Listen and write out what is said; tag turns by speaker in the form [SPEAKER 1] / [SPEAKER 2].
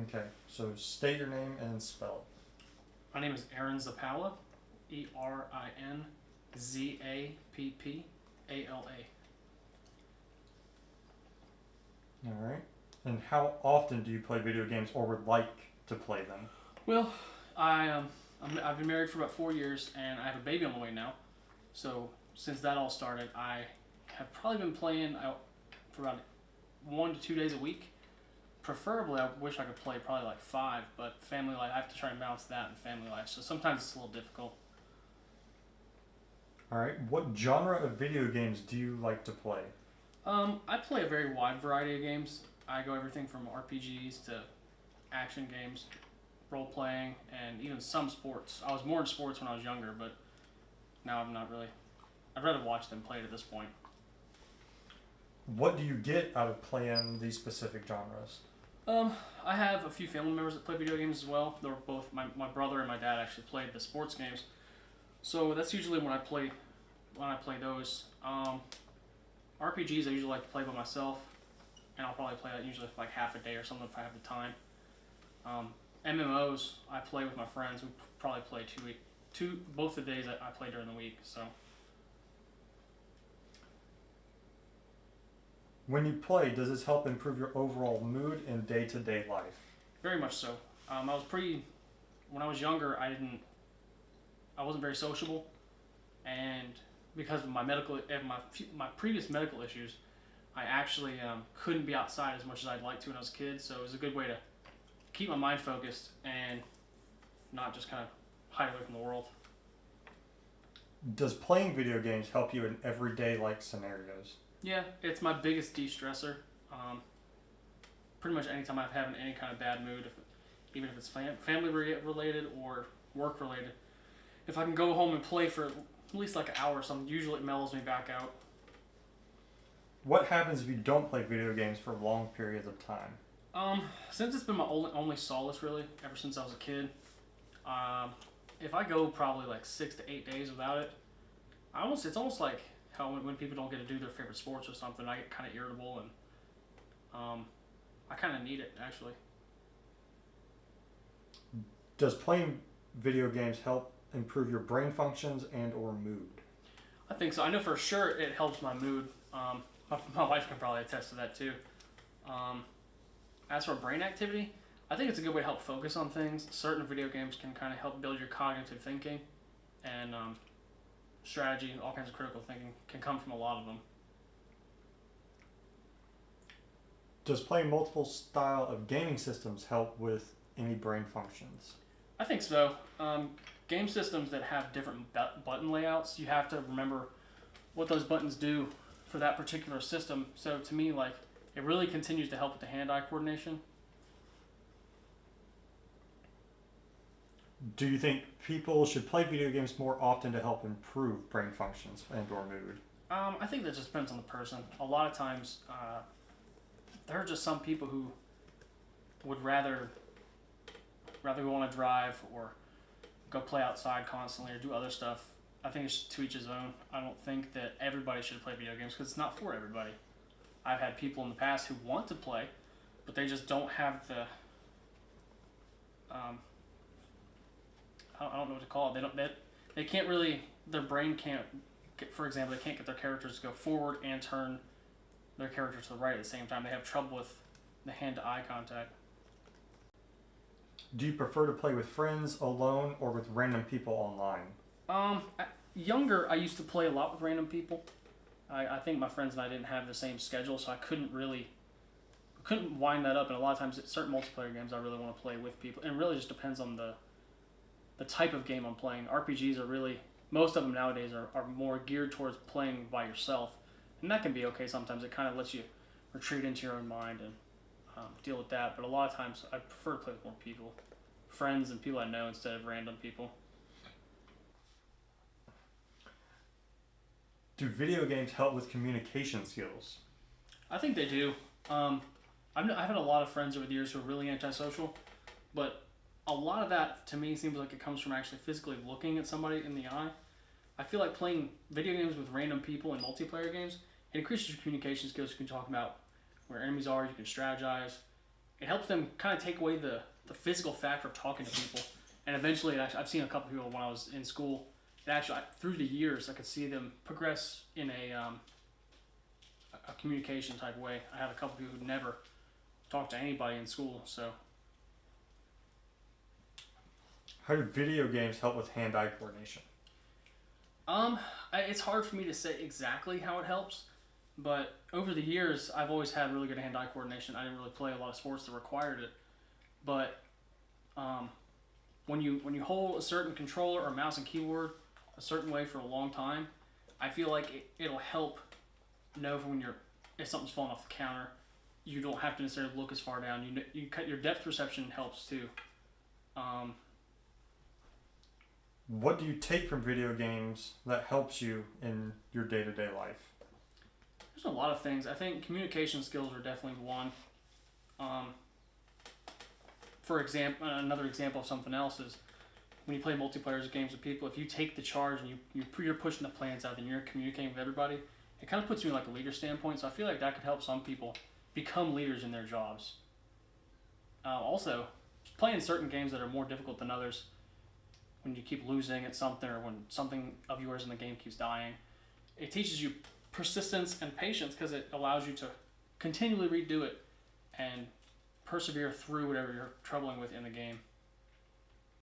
[SPEAKER 1] Okay, so state your name and spell
[SPEAKER 2] My name is Aaron Zappala, ErinZappala.
[SPEAKER 1] it. Alright. And how often do you play video games or would like to play them?
[SPEAKER 2] Well, I've been married for about 4 years, and I have a baby on the way now. So since that all started, I have probably been playing out for about 1 to 2 days a week. Preferably, I wish I could play probably like five, but family life, I have to try and balance that and family life. So sometimes it's a little difficult.
[SPEAKER 1] Alright, what genre of video games do you like to play?
[SPEAKER 2] I play a very wide variety of games. I go everything from RPGs to action games, role playing, and even some sports. I was more in sports when I was younger, but now I'm not really. I'd rather watch than play it at this point.
[SPEAKER 1] What do you get out of playing these specific genres?
[SPEAKER 2] I have a few family members that play video games as well. They're both my brother and my dad actually played the sports games, so that's usually when I play those. RPGs I usually like to play by myself, and I'll probably play that usually for like half a day or something if I have the time. MMOs I play with my friends. We probably play both the days I play during the week. So
[SPEAKER 1] When you play, does this help improve your overall mood in day-to-day life?
[SPEAKER 2] very much so. When I was younger, I wasn't very sociable, and because of my medical and my previous medical issues, I actually couldn't be outside as much as I'd like to when I was a kid. So it was a good way to keep my mind focused and not just kind of hide away from the world.
[SPEAKER 1] Does playing video games help you in everyday like scenarios?
[SPEAKER 2] Yeah, it's my biggest de-stressor. Pretty much anytime I'm having any kind of bad mood, even if it's family related or work related, if I can go home and play for at least like an hour or something, usually it mellows me back out.
[SPEAKER 1] What happens if you don't play video games for long periods of time?
[SPEAKER 2] Since it's been my only solace really, ever since I was a kid, if I go probably like 6 to 8 days without it, it's almost like how when people don't get to do their favorite sports or something, I get kind of irritable and I kind of need it actually.
[SPEAKER 1] Does playing video games help improve your brain functions and or mood?
[SPEAKER 2] I think so. I know for sure it helps my mood. My wife can probably attest to that too. As for brain activity, I think it's a good way to help focus on things. Certain video games can kind of help build your cognitive thinking, and strategy, all kinds of critical thinking can come from a lot of them.
[SPEAKER 1] Does playing multiple style of gaming systems help with any brain functions?
[SPEAKER 2] I think so. Game systems that have different button layouts, you have to remember what those buttons do for that particular system. So to me, like, it really continues to help with the hand-eye coordination.
[SPEAKER 1] Do you think people should play video games more often to help improve brain functions and or mood?
[SPEAKER 2] I think that just depends on the person. A lot of times, there are just some people who would rather go on a drive or go play outside constantly or do other stuff. I think it's to each his own. I don't think that everybody should play video games because it's not for everybody. I've had people in the past who want to play, but they just don't have the I don't know what to call it. They can't really, their brain can't get, for example, they can't get their characters to go forward and turn their character to the right at the same time. They have trouble with the hand-to-eye contact.
[SPEAKER 1] Do you prefer to play with friends, alone, or with random people online?
[SPEAKER 2] Younger, I used to play a lot with random people. I think my friends and I didn't have the same schedule, so I couldn't wind that up. And a lot of times, certain multiplayer games, I really want to play with people. And it really just depends on the type of game I'm playing. RPGs are really, most of them nowadays are more geared towards playing by yourself. And that can be okay sometimes. It kind of lets you retreat into your own mind and deal with that. But a lot of times, I prefer to play with more people. Friends and people I know instead of random people.
[SPEAKER 1] Do video games help with communication skills?
[SPEAKER 2] I think they do. I've had a lot of friends over the years who are really antisocial, but a lot of that to me seems like it comes from actually physically looking at somebody in the eye. I feel like playing video games with random people in multiplayer games, it increases your communication skills. You can talk about where enemies are, you can strategize, it helps them kind of take away the physical factor of talking to people. And eventually, I've seen a couple people when I was in school. It actually, through the years, I could see them progress in a communication type way. I had a couple people who never talked to anybody in school, so.
[SPEAKER 1] How do video games help with hand-eye coordination?
[SPEAKER 2] It's hard for me to say exactly how it helps, but over the years, I've always had really good hand-eye coordination. I didn't really play a lot of sports that required it, but when you hold a certain controller or mouse and keyboard a certain way for a long time, I feel like it'll help know when if something's falling off the counter. You don't have to necessarily look as far down. You cut your depth perception helps too.
[SPEAKER 1] What do you take from video games that helps you in your day-to-day life?
[SPEAKER 2] There's a lot of things. I think communication skills are definitely one. For example, another example of something else is when you play multiplayer games with people. If you take the charge and you're pushing the plans out and you're communicating with everybody, it kind of puts you in like a leader standpoint. So I feel like that could help some people become leaders in their jobs. Also, playing certain games that are more difficult than others, when you keep losing at something or when something of yours in the game keeps dying, it teaches you persistence and patience because it allows you to continually redo it and persevere through whatever you're troubling with in the game.